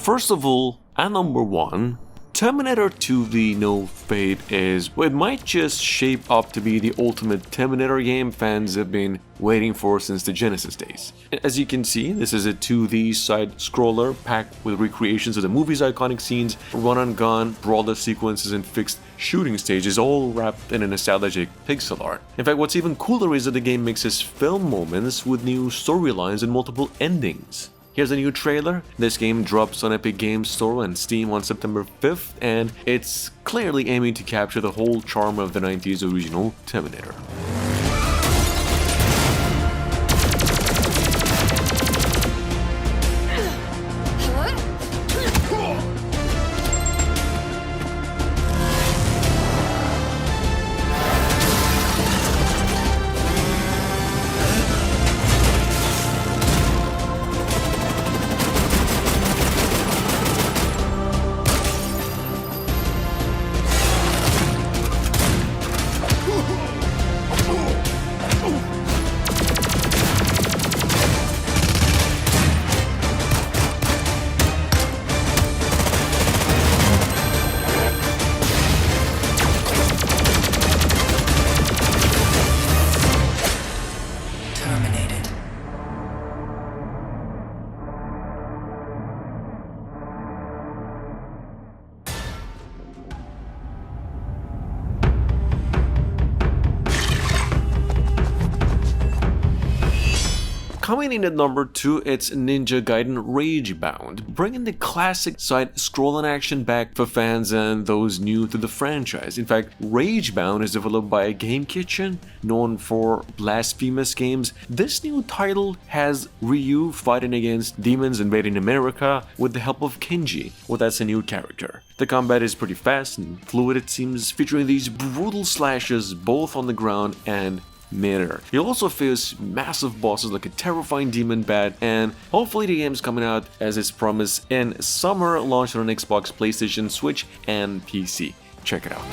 first of all, at number 1, Terminator 2 No Fate it might just shape up to be the ultimate Terminator game fans have been waiting for since the Genesis days. As you can see, this is a 2D side-scroller packed with recreations of the movie's iconic scenes, run-and-gun, brawler sequences, and fixed shooting stages, all wrapped in a nostalgic pixel art. In fact, what's even cooler is that the game mixes film moments with new storylines and multiple endings. Here's a new trailer. This game drops on Epic Games Store and Steam on September 5th, and it's clearly aiming to capture the whole charm of the 90s original Terminator. Coming in at number 2, it's Ninja Gaiden Ragebound, bringing the classic side-scrolling action back for fans and those new to the franchise. In fact, Ragebound is developed by Game Kitchen, known for blasphemous games. This new title has Ryu fighting against demons invading America with the help of Kenji. Well, that's a new character. The combat is pretty fast and fluid, it seems, featuring these brutal slashes both on the ground and midair. You'll also face massive bosses like a terrifying demon bat, and hopefully the game's coming out as it's promised in summer, launch on Xbox, PlayStation, Switch, and PC. Check it out.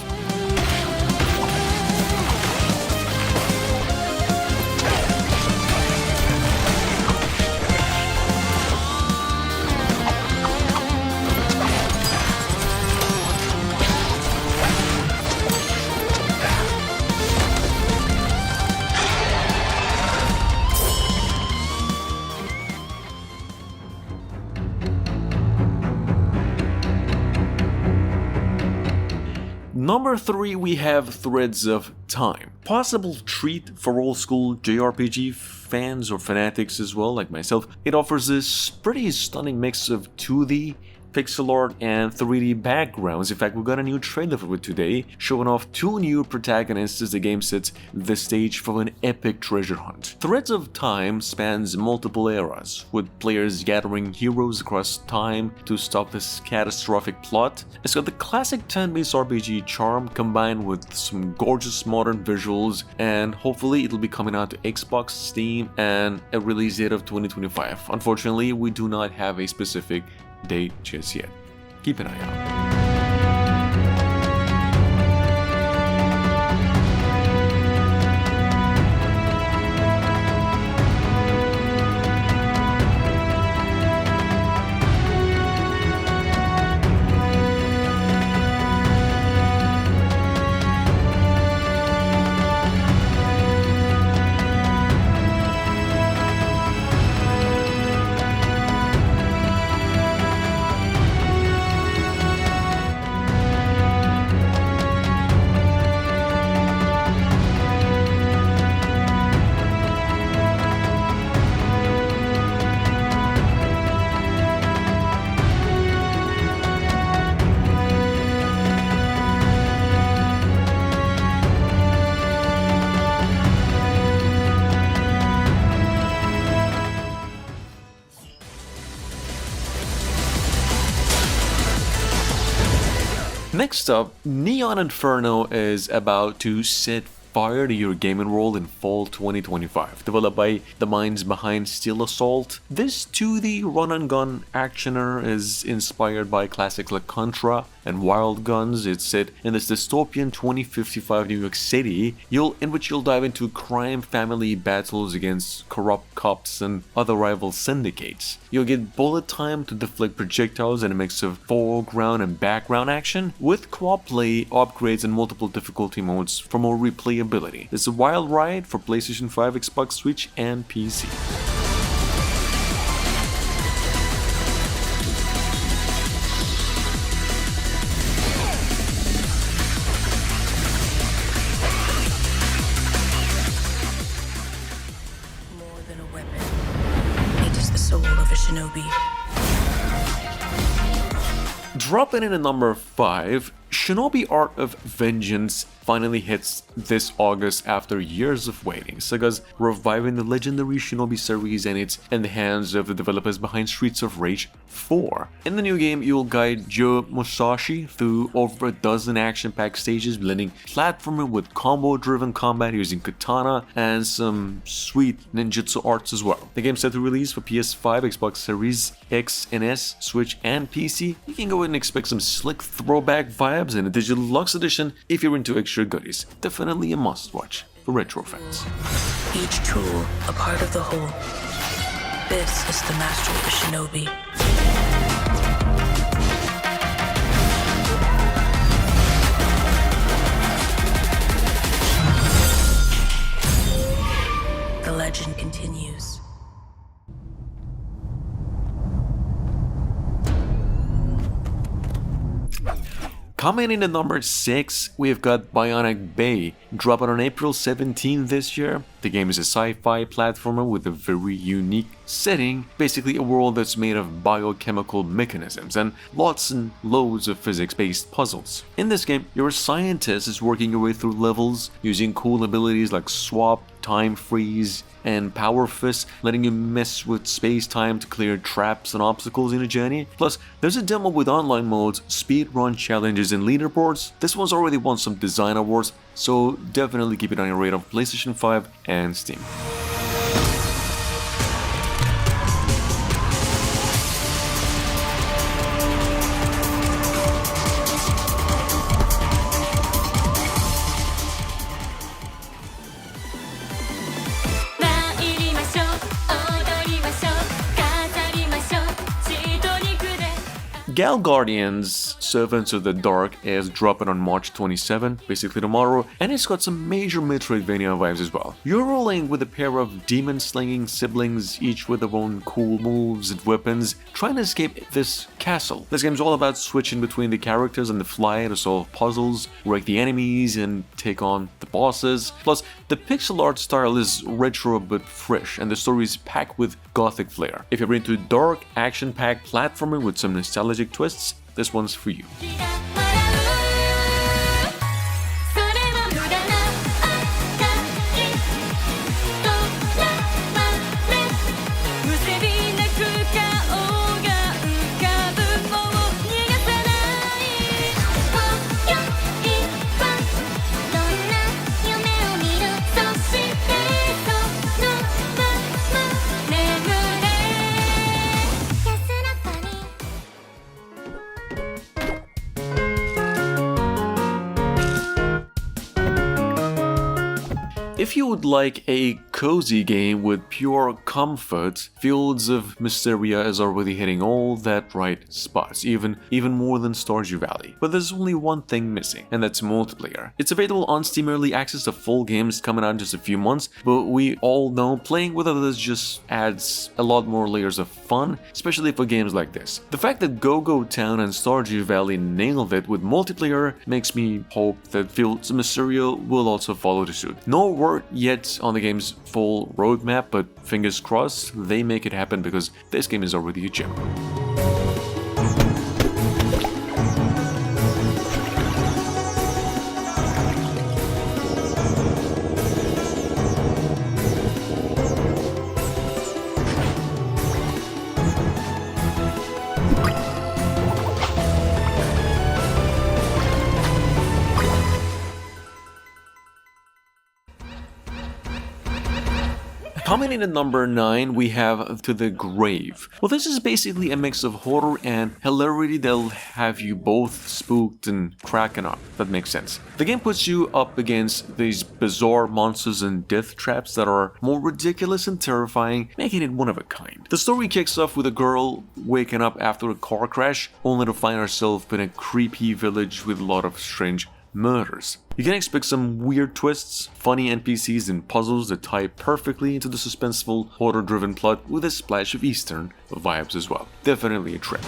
Number 3, we have Threads of Time. Possible treat for old school JRPG fans or fanatics as well, like myself. It offers this pretty stunning mix of 2D, pixel art, and 3D backgrounds. In fact, we got a new trailer for it today, showing off 2 new protagonists as the game sets the stage for an epic treasure hunt. Threads of Time spans multiple eras, with players gathering heroes across time to stop this catastrophic plot. It's got the classic turn-based RPG charm combined with some gorgeous modern visuals, and hopefully it'll be coming out to Xbox, Steam, and a release date of 2025. Unfortunately, we do not have a specific date just yet. Keep an eye out. Next up, Neon Inferno is about to set fire to your gaming world in fall 2025. Developed by the minds behind Steel Assault, this 2D run-and-gun actioner is inspired by classics like Contra and wild guns. It's set in this dystopian 2055 New York City, in which you'll dive into crime family battles against corrupt cops and other rival syndicates. You'll get bullet time to deflect projectiles and a mix of foreground and background action, with co-op play, upgrades, and multiple difficulty modes for more replayability. It's a wild ride for PlayStation 5, Xbox, Switch, and PC. More than a weapon, it is the soul of a shinobi. Dropping in at number 5, Shinobi Art of Vengeance finally hits this August after years of waiting. Saga's reviving the legendary Shinobi series, and it's in the hands of the developers behind Streets of Rage 4. In the new game, you'll guide Joe Musashi through over a dozen action-packed stages, blending platforming with combo-driven combat using katana and some sweet ninjutsu arts as well. The game's set to release for PS5, Xbox Series X and S, Switch, and PC. You can go ahead and expect some slick throwback vibes in a digital deluxe edition if you're into extra goodies. Definitely a must-watch for retro fans. Each tool a part of the whole. This is the mastery of a shinobi. The legend continues. Coming in at number 6, we've got Bionic Bay, dropping on April 17 this year. The game is a sci-fi platformer with a very unique setting, basically a world that's made of biochemical mechanisms and lots and loads of physics-based puzzles. In this game, you're a scientist is working your way through levels using cool abilities like swap, time freeze, and power fist, letting you mess with space-time to clear traps and obstacles in a journey. Plus, there's a demo with online modes, speedrun challenges, and leaderboards. This one's already won some design awards, so definitely keep it on your radar for PlayStation 5 and Steam. Gal Guardians Servants of the Dark is dropping on March 27, basically tomorrow, and it's got some major Metroidvania vibes as well. You're rolling with a pair of demon-slinging siblings, each with their own cool moves and weapons, trying to escape this castle. This game's all about switching between the characters on the fly to solve puzzles, wreck the enemies, and take on the bosses. Plus, the pixel art style is retro but fresh, and the story is packed with gothic flair. If you're into dark, action-packed platforming with some nostalgic twists, this one's for you. If you would like a cozy game with pure comfort, Fields of Mistria is already hitting all that right spots, even more than Stardew Valley. But there's only one thing missing, and that's multiplayer. It's available on Steam Early Access. The full game's coming out in just a few months, but we all know playing with others just adds a lot more layers of fun, especially for games like this. The fact that Go-Go Town and Stardew Valley nailed it with multiplayer makes me hope that Fields of Mistria will also follow the suit. No word yet on the game's full roadmap, but fingers crossed they make it happen because this game is already a gem. Coming in at number 9, we have To the Grave. Well, this is basically a mix of horror and hilarity that'll have you both spooked and cracking up. That makes sense. The game puts you up against these bizarre monsters and death traps that are more ridiculous and terrifying, making it one of a kind. The story kicks off with a girl waking up after a car crash, only to find herself in a creepy village with a lot of strange murders. You can expect some weird twists, funny NPCs and puzzles that tie perfectly into the suspenseful, horror-driven plot with a splash of Eastern vibes as well. Definitely a trip.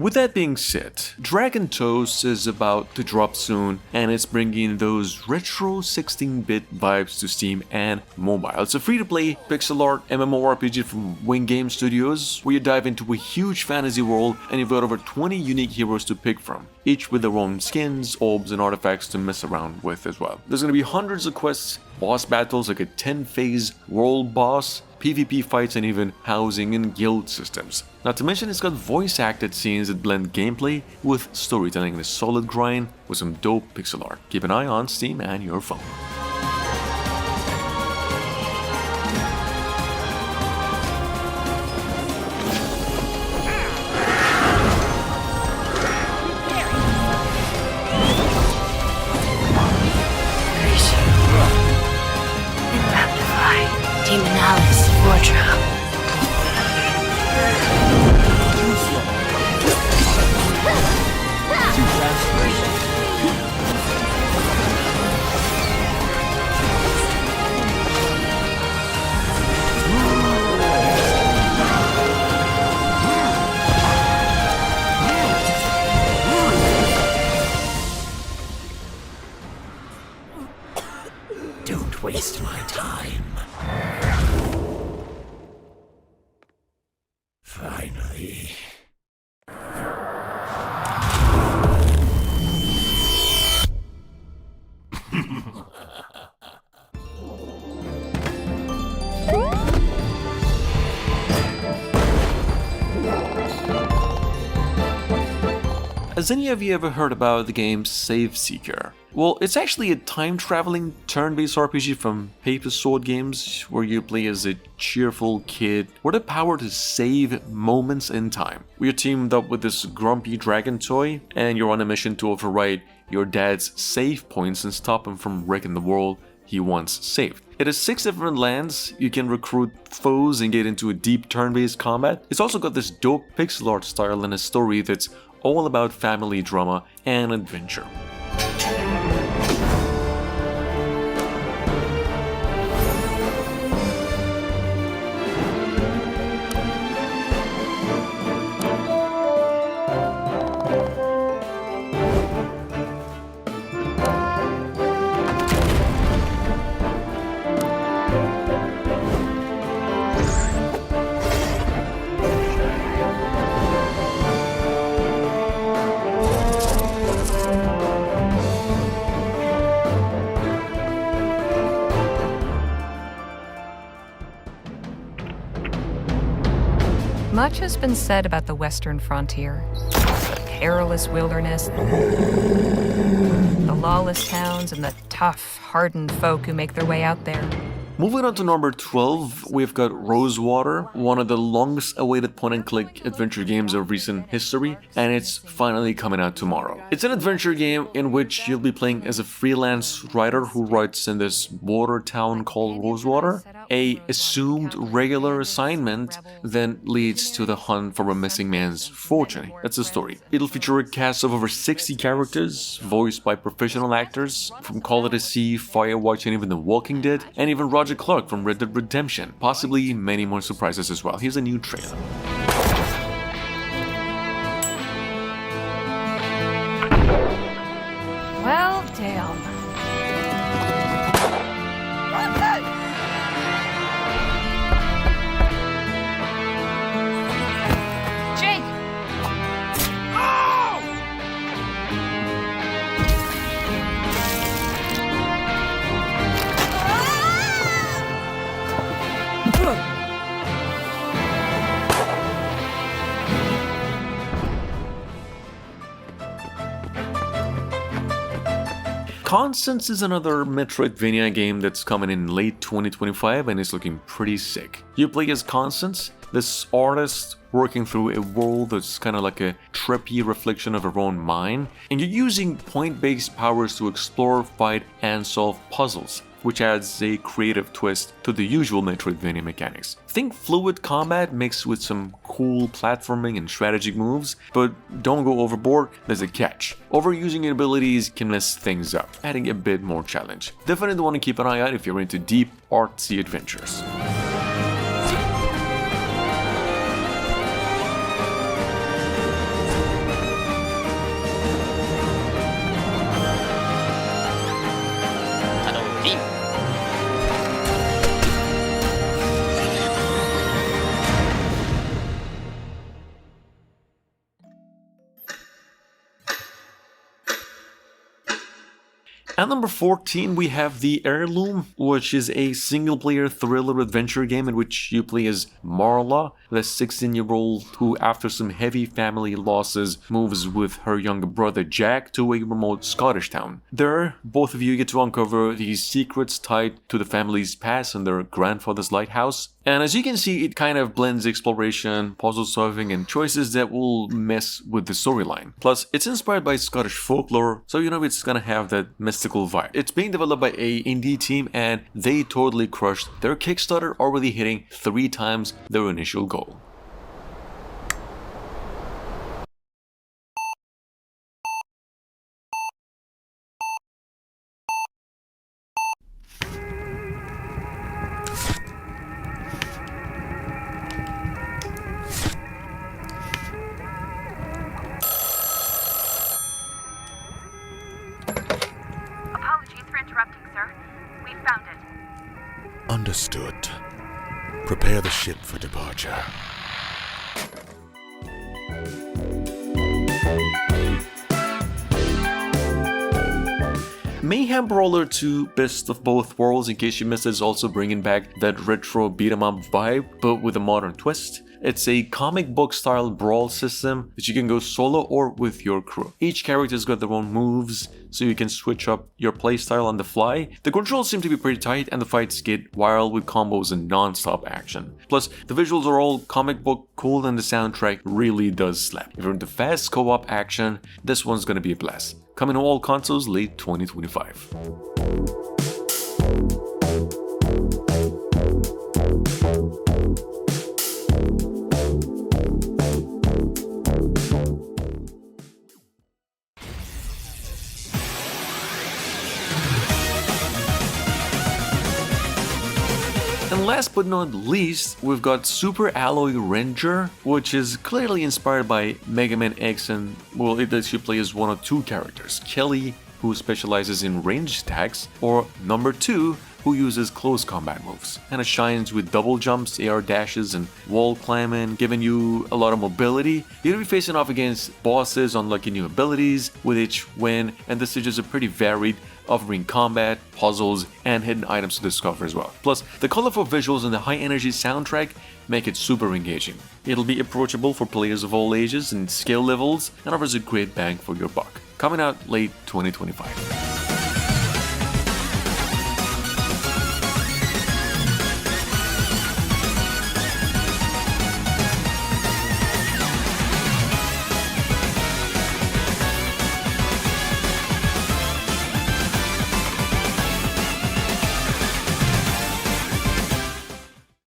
With that being said, Drakantos is about to drop soon, and it's bringing those retro 16-bit vibes to Steam and mobile. It's a free-to-play pixel art MMORPG from Wing Game Studios, where you dive into a huge fantasy world and you've got over 20 unique heroes to pick from, each with their own skins, orbs, and artifacts to mess around with as well. There's going to be hundreds of quests, boss battles like a 10-phase world boss, PvP fights, and even housing and guild systems. Not to mention it's got voice acted scenes that blend gameplay with storytelling in a solid grind with some dope pixel art. Keep an eye on Steam and your phone. Demonalis wardrobe. Don't waste my time. Finally. Has any of you ever heard about the game Saveseeker? Well, it's actually a time-traveling, turn-based RPG from Paper Sword Games, where you play as a cheerful kid with the power to save moments in time. We're teamed up with this grumpy dragon toy, and you're on a mission to override your dad's save points and stop him from wrecking the world he once saved. It has 6 different lands, you can recruit foes and get into a deep turn-based combat. It's also got this dope pixel art style and a story that's all about family drama and adventure. Much has been said about the western frontier. The perilous wilderness, the lawless towns, and the tough, hardened folk who make their way out there. Moving on to number 12, we've got Rosewater, one of the longest awaited point-and-click adventure games of recent history, and it's finally coming out tomorrow. It's an adventure game in which you'll be playing as a freelance writer who writes in this water town called Rosewater. A assumed regular assignment then leads to the hunt for a missing man's fortune. That's the story. It'll feature a cast of over 60 characters, voiced by professional actors from Call of Duty, Firewatch, and even The Walking Dead, and even Roger Clark from Red Dead Redemption. Possibly many more surprises as well. Here's a new trailer. Well, damn. Constance is another Metroidvania game that's coming in late 2025 and is looking pretty sick. You play as Constance, this artist working through a world that's kind of like a trippy reflection of her own mind, and you're using point-based powers to explore, fight, and solve puzzles, which adds a creative twist to the usual Metroidvania mechanics. Think fluid combat mixed with some cool platforming and strategic moves, but don't go overboard, there's a catch. Overusing your abilities can mess things up, adding a bit more challenge. Definitely want to keep an eye out if you're into deep, artsy adventures. At number 14, we have the Heirloom, which is a single-player thriller adventure game in which you play as Marla, the 16-year-old who, after some heavy family losses, moves with her younger brother Jack to a remote Scottish town. There, both of you get to uncover the secrets tied to the family's past and their grandfather's lighthouse. And as you can see, it kind of blends exploration, puzzle solving, and choices that will mess with the storyline. Plus, it's inspired by Scottish folklore, so you know it's gonna have that mystical vibe. It's being developed by a indie team and they totally crushed their Kickstarter, already hitting 3 times their initial goal. Understood. Prepare the ship for departure. Mayhem Brawler 2 Best of Both Worlds, in case you missed it, is also bringing back that retro beat-em-up vibe, but with a modern twist. It's a comic book style brawl system that you can go solo or with your crew. Each character's got their own moves, so you can switch up your playstyle on the fly. The controls seem to be pretty tight and the fights get wild with combos and non-stop action. Plus, the visuals are all comic book cool and the soundtrack really does slap. If you're into fast co-op action, this one's gonna be a blast. Coming to all consoles late 2025. And last but not least, we've got Super Alloy Ranger, which is clearly inspired by Mega Man X, and well, it lets you play as one of 2 characters, Kelly, who specializes in ranged attacks, or number 2, who uses close combat moves. And it shines with double jumps, AR dashes, and wall climbing, giving you a lot of mobility. You're gonna be facing off against bosses, unlocking new abilities with each win, and the stages are pretty varied, offering combat, puzzles, and hidden items to discover as well. Plus, the colorful visuals and the high-energy soundtrack make it super engaging. It'll be approachable for players of all ages and skill levels, and offers a great bang for your buck. Coming out late 2025.